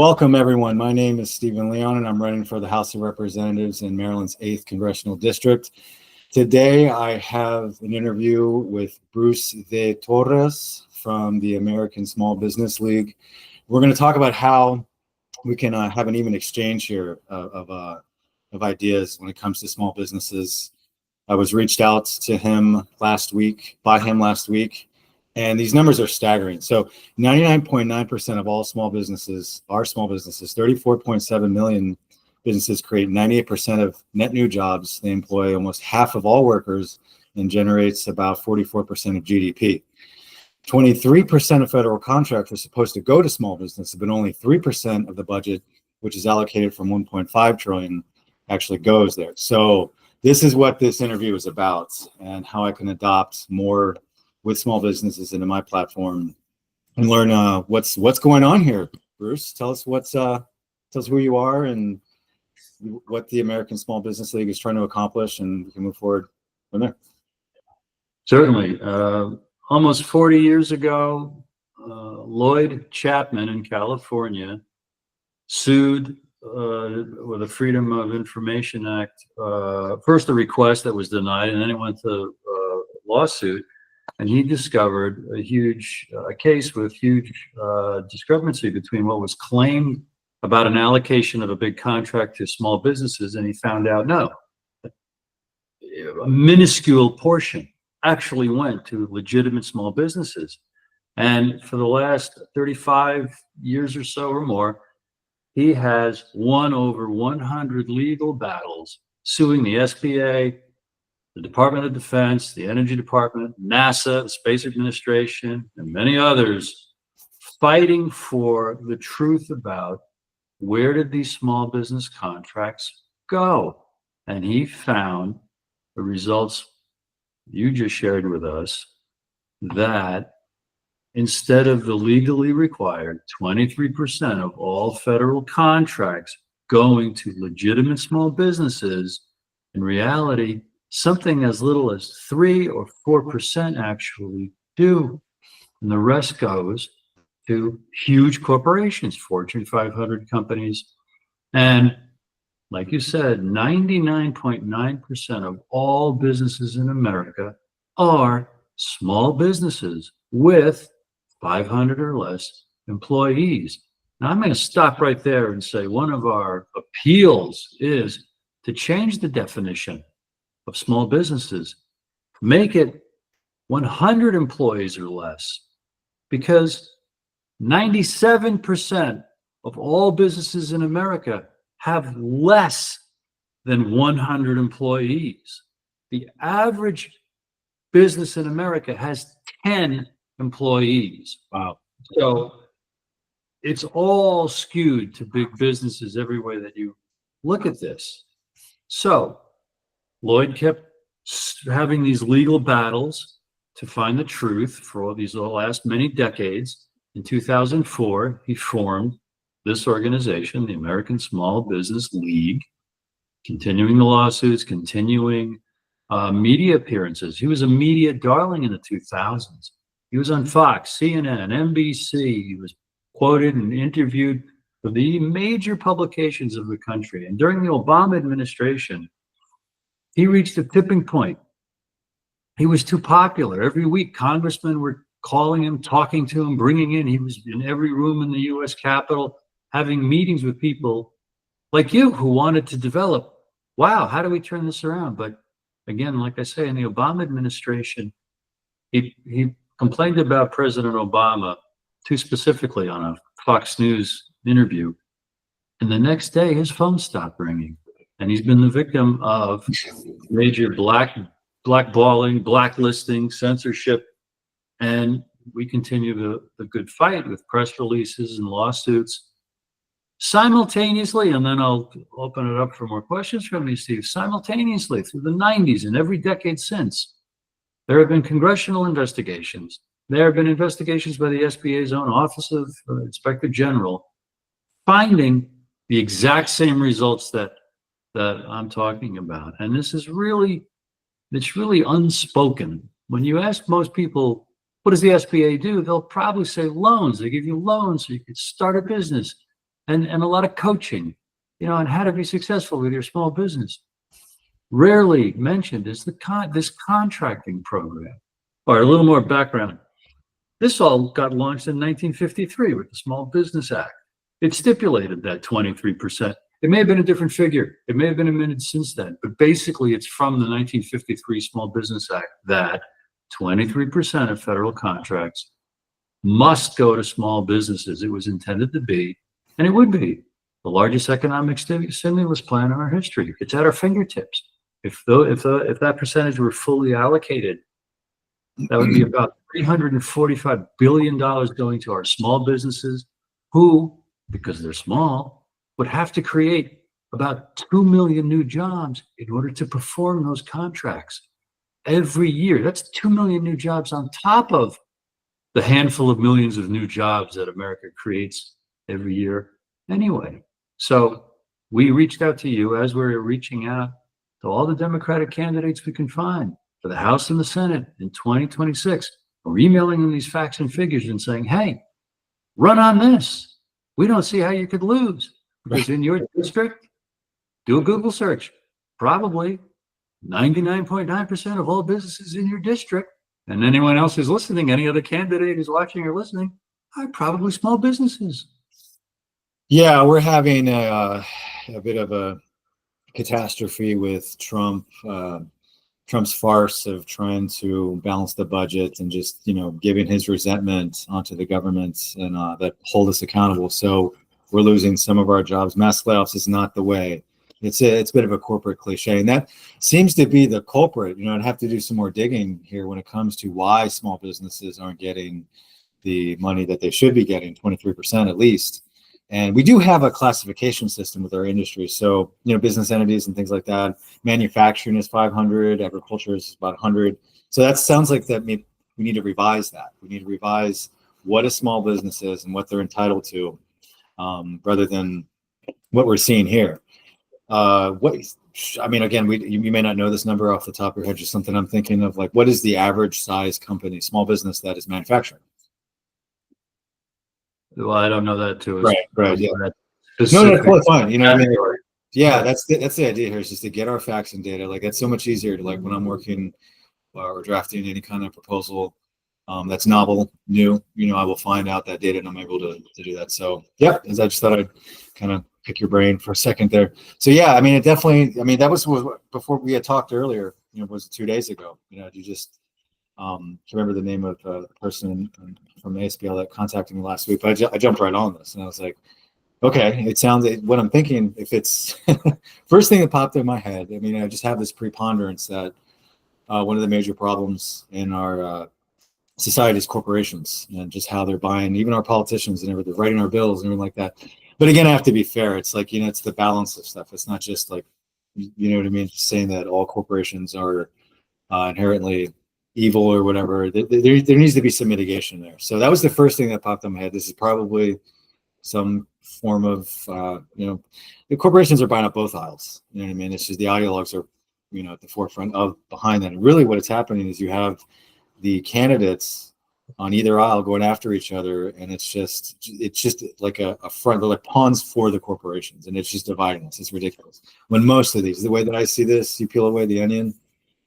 Welcome, everyone. My name is Stephen Leon, and I'm running for the House of Representatives in Maryland's 8th Congressional District. Today, I have an interview with Bruce de Torres from the American Small Business League. We're going to talk about how we can have an even exchange here of ideas when it comes to small businesses. I was reached out to him last week, and these numbers are staggering. So 99.9% of all small businesses are small businesses. 34.7 million businesses create 98% of net new jobs. They employ almost half of all workers and generates about 44% of GDP. 23% of federal contracts are supposed to go to small businesses, but only 3% of the budget, which is allocated from 1.5 trillion, actually goes there. So this is what this interview is about, and how I can adopt more with small businesses into my platform and learn what's going on here. Bruce, tell us who you are and what the American Small Business League is trying to accomplish, and we can move forward from there. Certainly. Almost 40 years ago, Lloyd Chapman in California sued with the Freedom of Information Act. First a request that was denied, and then it went to lawsuit. And he discovered a case with huge discrepancy between what was claimed about an allocation of a big contract to small businesses, and he found out no, a minuscule portion actually went to legitimate small businesses. And for the last 35 years or so or more, he has won over 100 legal battles suing the SBA, the Department of Defense, the Energy Department, NASA, the Space Administration, and many others, fighting for the truth about where did these small business contracts go. And he found the results you just shared with us, that instead of the legally required 23% of all federal contracts going to legitimate small businesses, in reality, something as little as 3 or 4% actually do, and the rest goes to huge corporations, Fortune 500 companies. And like you said, 99.9% of all businesses in America are small businesses with 500 or less employees. Now, I'm going to stop right there and say one of our appeals is to change the definition of small businesses, make it 100 employees or less, because 97% of all businesses in America have less than 100 employees. The average business in America has 10 employees. Wow. So it's all skewed to big businesses every way that you look at this. So Lloyd kept having these legal battles to find the truth for the last many decades. In 2004, he formed this organization, the American Small Business League, continuing the lawsuits, continuing media appearances. He was a media darling in the 2000s. He was on Fox, CNN, NBC. He was quoted and interviewed for the major publications of the country. And during the Obama administration, he reached a tipping point. He was too popular. Every week, congressmen were calling him, talking to him, bringing in. He was in every room in the U.S. Capitol, having meetings with people like you who wanted to develop, wow, how do we turn this around? But again, like I say, in the Obama administration, he complained about President Obama too specifically on a Fox News interview. And the next day, his phone stopped ringing. And he's been the victim of major blackballing, blacklisting, censorship. And we continue the good fight with press releases and lawsuits. Simultaneously, and then I'll open it up for more questions from you, Steve, simultaneously through the 90s and every decade since, there have been congressional investigations. There have been investigations by the SBA's own Office of Inspector General, finding the exact same results that I'm talking about. And this is really, it's really unspoken. When you ask most people, what does the SBA do? They'll probably say loans. They give you loans so you can start a business. and a lot of coaching, on how to be successful with your small business. Rarely mentioned is this contracting program. All right, a little more background. This all got launched in 1953 with the Small Business Act. It stipulated that 23%. It may have been a different figure. It may have been amended since then, but basically it's from the 1953 Small Business Act that 23% of federal contracts must go to small businesses. It was intended to be, and it would be, the largest economic stimulus plan in our history. It's at our fingertips. If that percentage were fully allocated, that would be about $345 billion going to our small businesses, who, because they're small, would have to create about 2 million new jobs in order to perform those contracts every year. That's 2 million new jobs on top of the handful of millions of new jobs that America creates every year anyway. So we reached out to you, as we're reaching out to all the Democratic candidates we can find for the House and the Senate in 2026. We're emailing them these facts and figures and saying, hey, run on this. We don't see how you could lose, because in your district, do a Google search, probably 99.9% of all businesses in your district, and anyone else who's listening, any other candidate who's watching or listening, are probably small businesses. Yeah, we're having a bit of a catastrophe with Trump. Trump's farce of trying to balance the budget and just, giving his resentment onto the government and that hold us accountable. So we're losing some of our jobs. Mass layoffs is not the way. It's a bit of a corporate cliche, and that seems to be the culprit. I'd have to do some more digging here when it comes to why small businesses aren't getting the money that they should be getting, 23% at least. And we do have a classification system with our industry. So, business entities and things like that. Manufacturing is 500, agriculture is about 100. So that sounds like that we need to revise that. We need to revise what a small business is and what they're entitled to, rather than what we're seeing here. Again, you may not know this number off the top of your head, just something I'm thinking of, like, what is the average size company, small business that is manufacturing? Well, I don't know that too. Right. Yeah. No, that's totally fine. What I mean? Yeah, that's the idea here, is just to get our facts and data. Like, it's so much easier to, like, when I'm working or drafting any kind of proposal that's novel, new, I will find out that data and I'm able to do that. So yeah, I just thought I'd kind of pick your brain for a second there. So yeah, it definitely, that was before we had talked earlier, was 2 days ago. You just remember the name of the person from ASBL that contacted me last week. But I jumped right on this, and I was like, okay, it sounds, what I'm thinking, if it's first thing that popped in my head, I just have this preponderance that one of the major problems in our society is corporations, and just how they're buying even our politicians and everything, writing our bills and everything like that. But again, I have to be fair. It's like, it's the balance of stuff. It's not just like, just saying that all corporations are inherently evil or whatever. There needs to be some mitigation there. So that was the first thing that popped in my head. This is probably some form of, the corporations are buying up both aisles. It's just the ideologues are, at the forefront of behind that. And really what is happening is you have the candidates on either aisle going after each other, and it's just like a front. They're like pawns for the corporations, and it's just dividing us. It's ridiculous. When most of these, the way that I see this, you peel away the onion,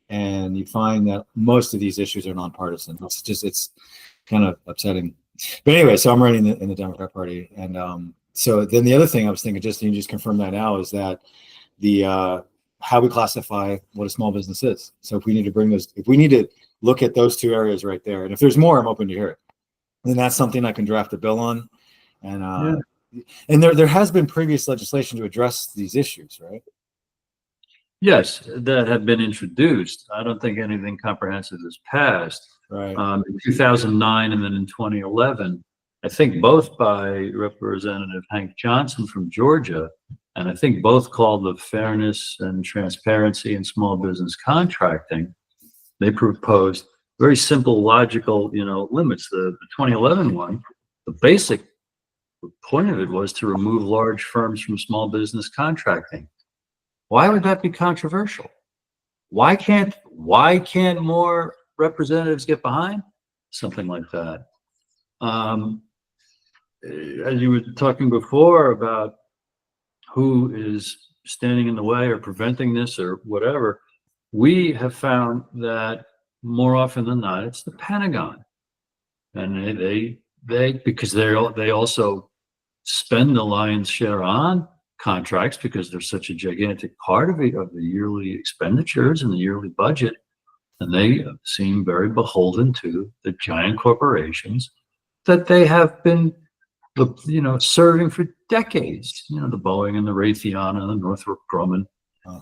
and you find that most of these issues are nonpartisan. It's kind of upsetting. But anyway, so I'm running in the Democrat Party, and so then the other thing I was thinking, you just confirm that now, is that the how we classify what a small business is. So if we need to look at those two areas right there, and if there's more, I'm open to hear it. Then that's something I can draft a bill on, and and there has been previous legislation to address these issues, right? Yes, that have been introduced. I don't think anything comprehensive has passed. Right. In 2009 and then in 2011, I think both by Representative Hank Johnson from Georgia, and I think both called the Fairness and Transparency in Small Business Contracting. They proposed very simple, logical, limits. The 2011 one, the basic point of it was to remove large firms from small business contracting. Why would that be controversial? Why can't more representatives get behind something like that? as you were talking before about who is standing in the way or preventing this or whatever, we have found that more often than not, it's the Pentagon, and they because they also spend the lion's share on contracts because they're such a gigantic part of it, of the yearly expenditures and the yearly budget, and they seem very beholden to the giant corporations that they have been serving for decades, the Boeing and the Raytheon and the Northrop Grumman.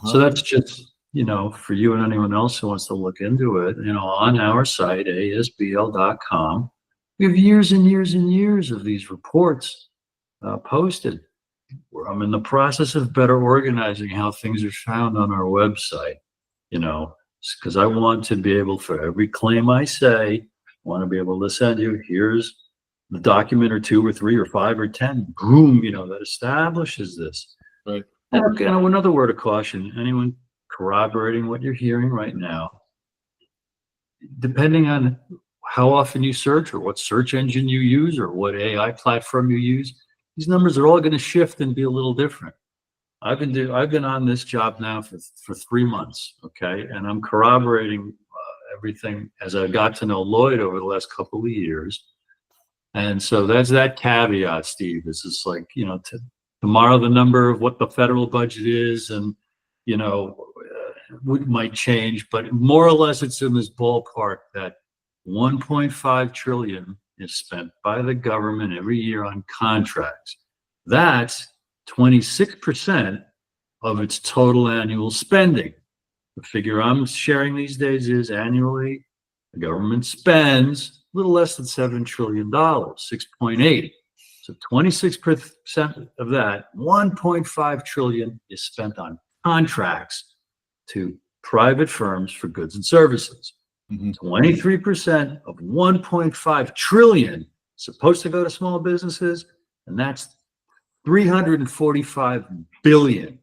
So that's just, for you and anyone else who wants to look into it, on our site, asbl.com, we have years and years and years of these reports posted. I'm in the process of better organizing how things are found on our website, because I want to be able, for every claim I say, I want to be able to send you, here's the document or 2 or 3 or 5 or 10, boom, that establishes this. Right. And another word of caution, anyone corroborating what you're hearing right now, depending on how often you search or what search engine you use or what AI platform you use, these numbers are all going to shift and be a little different. I've been on this job now for 3 months, okay, and I'm corroborating everything as I got to know Lloyd over the last couple of years. And so that's that caveat, Steve. This is like, tomorrow the number of what the federal budget is and, might change, but more or less it's in this ballpark that 1.5 trillion is spent by the government every year on contracts. That's 26% of its total annual spending. The figure I'm sharing these days is annually the government spends a little less than $7 trillion, 6.8. So 26% of that, 1.5 trillion, is spent on contracts to private firms for goods and services. 23% of 1.5 trillion supposed to go to small businesses, and that's 345 billion.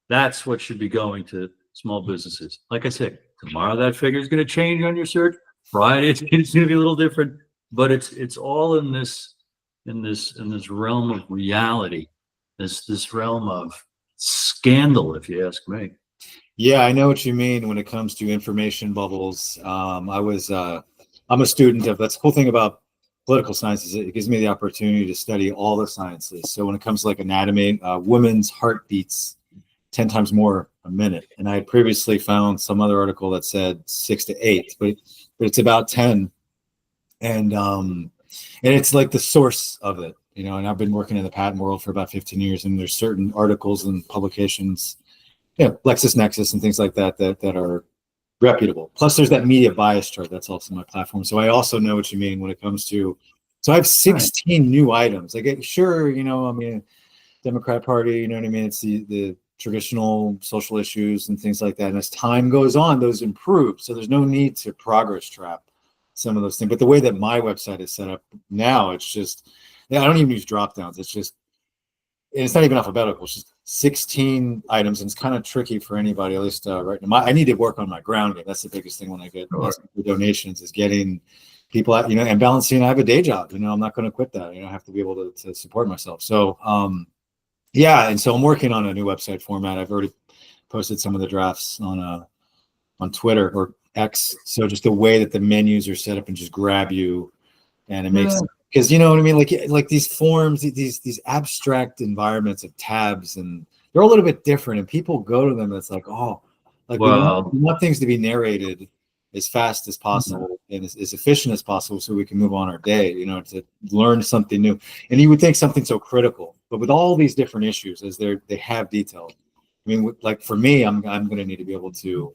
That's what should be going to small businesses. Like I said, tomorrow that figure is going to change on your search. Friday it's going to be a little different, but it's all in this realm of reality, this realm of scandal, if you ask me. Yeah, I know what you mean when it comes to information bubbles. I'm a student of, that's the cool thing about political science, is it gives me the opportunity to study all the sciences. So when it comes to like anatomy, women's heart beats 10 times more a minute. And I had previously found some other article that said 6 to 8, but it's about 10. And it's like the source of it, and I've been working in the patent world for about 15 years, and there's certain articles and publications, LexisNexis and things like that are reputable. Plus there's that media bias chart that's also my platform. So I also know what you mean when it comes to, so I have 16 new items. Like, sure, Democrat Party, you know what I mean? It's the traditional social issues and things like that. And as time goes on, those improve. So there's no need to progress trap some of those things. But the way that my website is set up now, it's just, I don't even use drop downs. It's not even alphabetical. It's just 16 items, and it's kind of tricky for anybody, at least right now. I need to work on my grounding. That's the biggest thing when I get donations, is getting people out, and balancing. I have a day job, I'm not going to quit that. I have to be able to support myself. So, yeah. And so I'm working on a new website format. I've already posted some of the drafts on Twitter or X. So just the way that the menus are set up and just grab you, and it makes, because you know what I mean? Like these forms, these abstract environments of tabs, and they're a little bit different, and people go to them. It's like, we want things to be narrated as fast as possible and as efficient as possible, so we can move on our day, to learn something new. And you would think something so critical, but with all these different issues, as they have detailed. I mean, like for me, I'm going to need to be able to,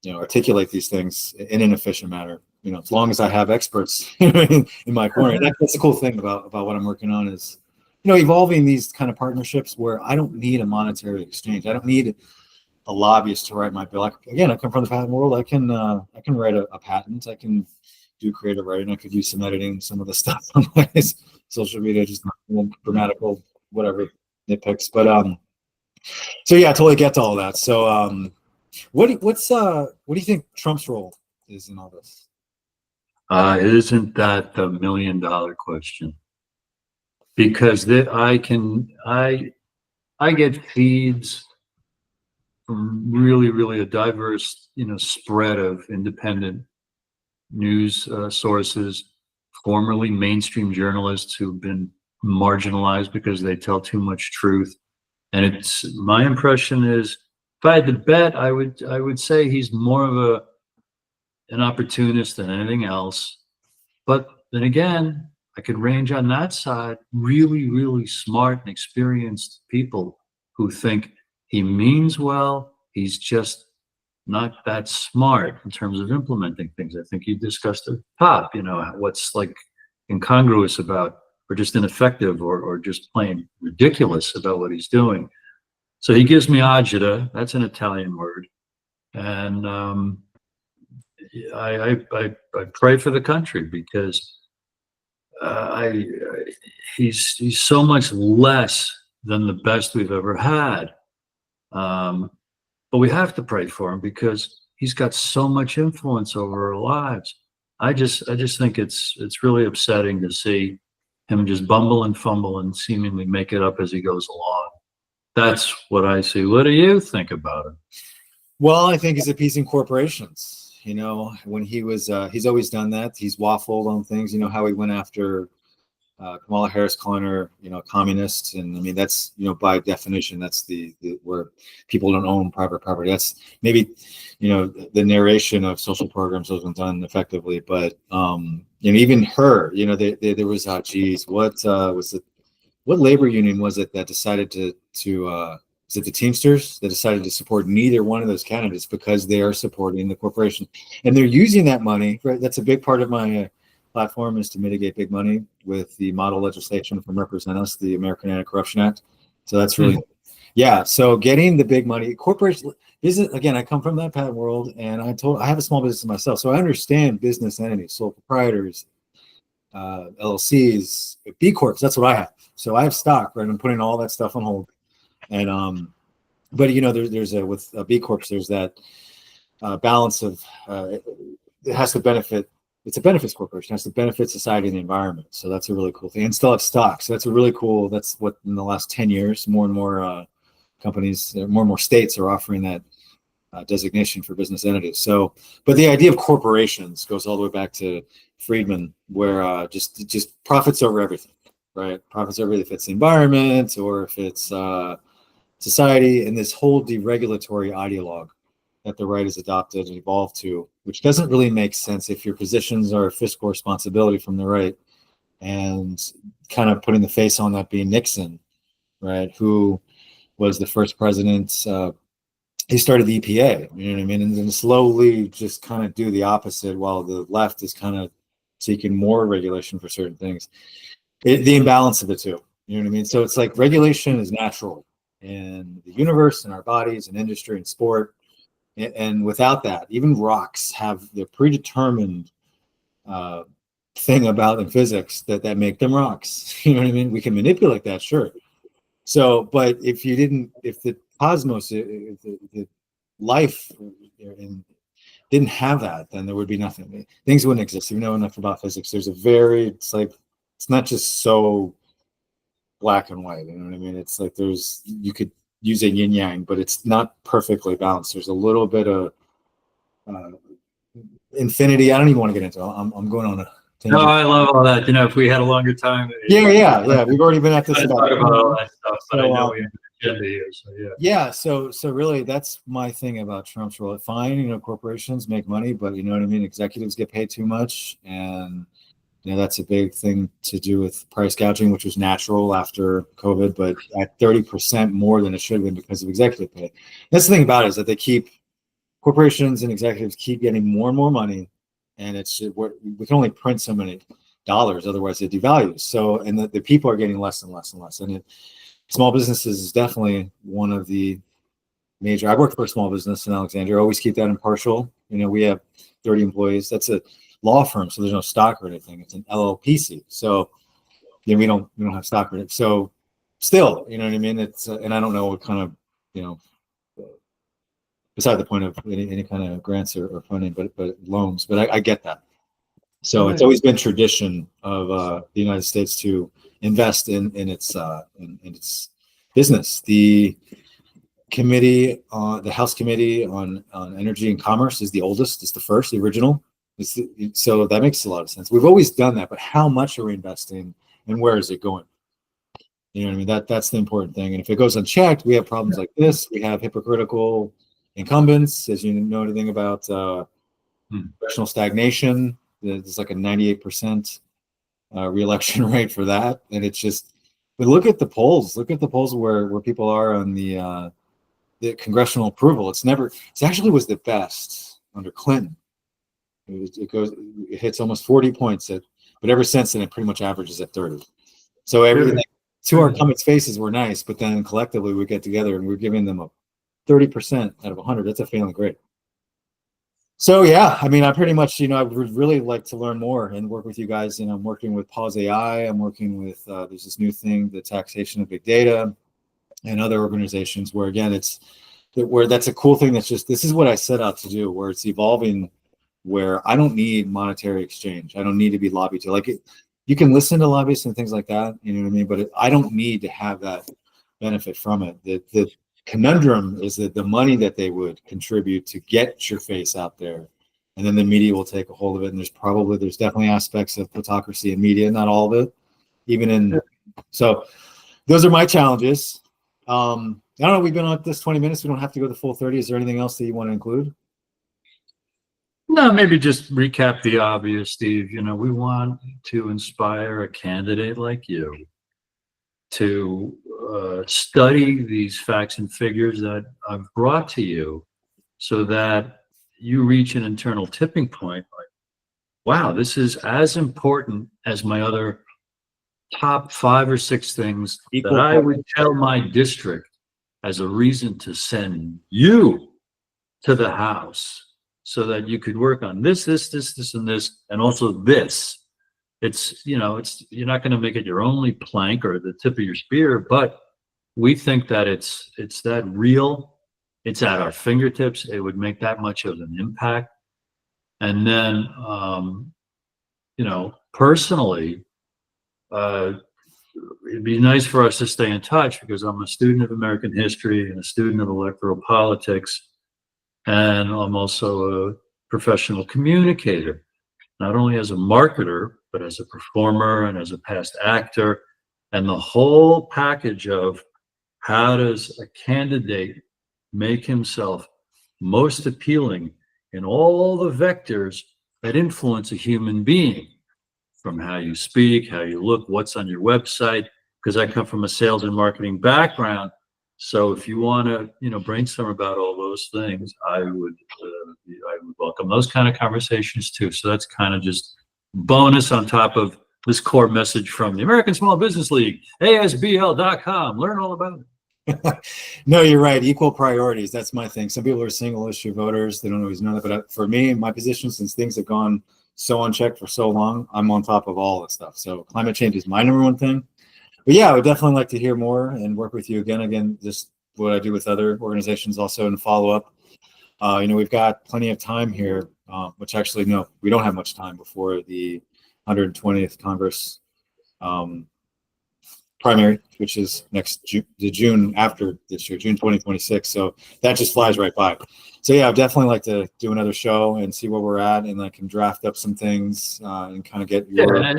articulate these things in an efficient manner. As long as I have experts in my corner. That's the cool thing about what I'm working on, is, evolving these kind of partnerships where I don't need a monetary exchange. I don't need a lobbyist to write my bill. I come from the patent world. I can write a patent. I can do creative writing. I could do some editing, some of the stuff on my social media, just grammatical, whatever nitpicks. But so yeah, I totally get to all that. So what do you think Trump's role is in all this? Isn't that the $1 million question? because I get feeds from really a diverse, spread of independent news sources, formerly mainstream journalists who've been marginalized because they tell too much truth. And it's my impression is, if I had to bet, I would say he's more of an opportunist than anything else. But then again, I could range on that side, really smart and experienced people who think he means well. He's just not that smart in terms of implementing things. I think you discussed at the top, what's like incongruous about, or just ineffective, or just plain ridiculous about what he's doing. So he gives me agita. That's an Italian word. And I pray for the country because he's so much less than the best we've ever had. But we have to pray for him because he's got so much influence over our lives. I just think it's really upsetting to see him just bumble and fumble and seemingly make it up as he goes along. That's what I see. What do you think about it? Well, I think he's appeasing corporations. When he's always done that. He's waffled on things. You know how he went after Kamala Harris, calling her, communist, and I mean that's, by definition, that's the where people don't own private property. That's maybe, the narration of social programs wasn't done effectively, but even her, there was, geez, what was it? What labor union was it that decided to is it the Teamsters that decided to support neither one of those candidates because they are supporting the corporation, and they're using that money, right? That's a big part of my platform, is to mitigate big money with the model legislation from Represent Us, the American Anti-Corruption Act. So that's really, yeah. So getting the big money, corporations, business, again, I come from that patent world, and I have a small business myself, so I understand business entities, sole proprietors, LLCs, B Corps. That's what I have. So I have stock, right? I'm putting all that stuff on hold. And but there's with B Corps, there's that balance of it has to benefit. It's a benefits corporation. It has to benefit society and the environment. So that's a really cool thing. And still have stock. So that's a really cool. That's what in the last 10 years, more and more companies, more and more states are offering that designation for business entities. So, but the idea of corporations goes all the way back to Friedman, where just profits over everything, right? Profits over everything, if it's the environment or if it's society, and this whole deregulatory ideologue that the right has adopted and evolved to, which doesn't really make sense if your positions are fiscal responsibility from the right, and kind of putting the face on that being Nixon, right? Who was the first president. He started the EPA, you know what I mean? And then slowly just kind of do the opposite while the left is kind of seeking more regulation for certain things. The imbalance of the two, you know what I mean? So it's like regulation is natural in the universe, in our bodies, in industry, and sport. And without that, even rocks have the predetermined thing about in physics that make them rocks. You know what I mean? We can manipulate that, sure. So, but if the cosmos, if the life didn't have that, then there would be nothing. Things wouldn't exist. If you know enough about physics, it's not just so black and white. You know what I mean? It's like you could use a yin yang, but it's not perfectly balanced. There's a little bit of infinity. I don't even want to get into it. I'm going on a tangent. No, I love all that. If we had a longer time. Yeah. We've already been at this about all that stuff, but I know we have an agenda here, so yeah. Yeah, so really that's my thing about Trump's role. Fine, corporations make money, but you know what I mean? Executives get paid too much, and that's a big thing to do with price gouging, which was natural after COVID, but at 30% more than it should have been because of executive pay. That's the thing about it, is that corporations and executives keep getting more and more money, and we can only print so many dollars, otherwise it devalues. So, and the people are getting less and less and less. And small businesses is definitely one of the major. I worked for a small business in Alexandria. I always keep that impartial. We have 30 employees. That's a law firm, so there's no stock or anything. It's an LLPC, so we don't have stock or anything. So still, you know what I mean? It's and I don't know what kind of beside the point of any kind of grants or funding, but loans. But I get that. So It's always been tradition of the United States to invest in its business. The committee, the House Committee on Energy and Commerce is the oldest. It's the first, the original. So that makes a lot of sense. We've always done that, but how much are we investing, and where is it going? You know what I mean? That's the important thing. And if it goes unchecked, we have problems like this. We have hypocritical incumbents, as you know anything about congressional stagnation. There's like a 98% reelection rate for that, and it's just. But look at the polls. Look at the polls where people are on the congressional approval. It actually was the best under Clinton. It hits almost 40 points, but ever since then it pretty much averages at 30. So everything to our incumbents' faces were nice, but then collectively we get together and we're giving them a 30% out of 100. That's a failing grade. So yeah, I mean, I pretty much, I would really like to learn more and work with you guys. I'm working with Pause AI. I'm working with there's this new thing, the taxation of big data, and other organizations where again that's a cool thing. That's just, this is what I set out to do, where it's evolving, where I don't need monetary exchange. I don't need to be lobbied to, like, you can listen to lobbyists and things like that, you know what I mean? But I don't need to have that benefit from it. The conundrum is that the money that they would contribute to get your face out there, and then the media will take a hold of it. And there's definitely aspects of plutocracy in media, not all of it, even in, so those are my challenges. I don't know, we've been on this 20 minutes. We don't have to go the full 30. Is there anything else that you want to include? No, maybe just recap the obvious, Steve. We want to inspire a candidate like you to study these facts and figures that I've brought to you, so that you reach an internal tipping point. Like, wow, this is as important as my other top 5 or 6 things that I would tell my district as a reason to send you to the House, so that you could work on this, and this, and also this. It's, you're not going to make it your only plank or the tip of your spear, but we think that it's that real, it's at our fingertips. It would make that much of an impact. And then, personally, it'd be nice for us to stay in touch, because I'm a student of American history and a student of electoral politics. And I'm also a professional communicator, not only as a marketer, but as a performer and as a past actor, and the whole package of how does a candidate make himself most appealing in all the vectors that influence a human being, from how you speak, how you look, what's on your website, because I come from a sales and marketing background. So if you want to, brainstorm about all those things, I would welcome those kind of conversations too. So that's kind of just bonus on top of this core message from the American Small Business League, ASBL.com. Learn all about it. No, you're right. Equal priorities. That's my thing. Some people are single issue voters. They don't always know that. But for me, my position, since things have gone so unchecked for so long, I'm on top of all this stuff. So climate change is my #1 thing. But yeah, I would definitely like to hear more and work with you again, just what I do with other organizations also in follow up. We've got plenty of time here, which actually, no, we don't have much time before the 120th Congress primary, which is next June after this year, June 2026. So that just flies right by. So yeah, I'd definitely like to do another show and see where we're at, and I can draft up some things and kind of get your. Yeah,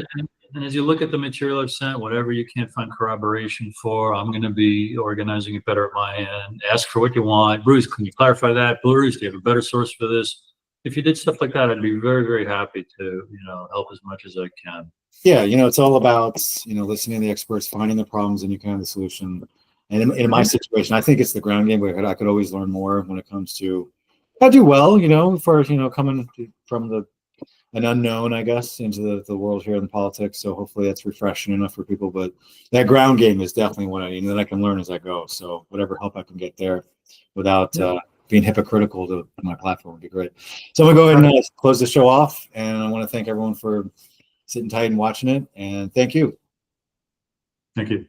and as you look at the material I've sent, whatever you can't find corroboration for, I'm going to be organizing it better at my end. Ask for what you want. Bruce, can you clarify that? Bruce, do you have a better source for this? If you did stuff like that, I'd be very, very happy to, help as much as I can. Yeah, it's all about, listening to the experts, finding the problems, and you can have the solution. And in my situation, I think it's the ground game, but I could always learn more when it comes to, I do well, for, coming from an unknown, I guess, into the world here in politics. So hopefully that's refreshing enough for people. But that ground game is definitely what I need, and then I can learn as I go. So whatever help I can get there without being hypocritical to my platform would be great. So I'm going to go ahead and close the show off. And I want to thank everyone for sitting tight and watching it. And thank you. Thank you.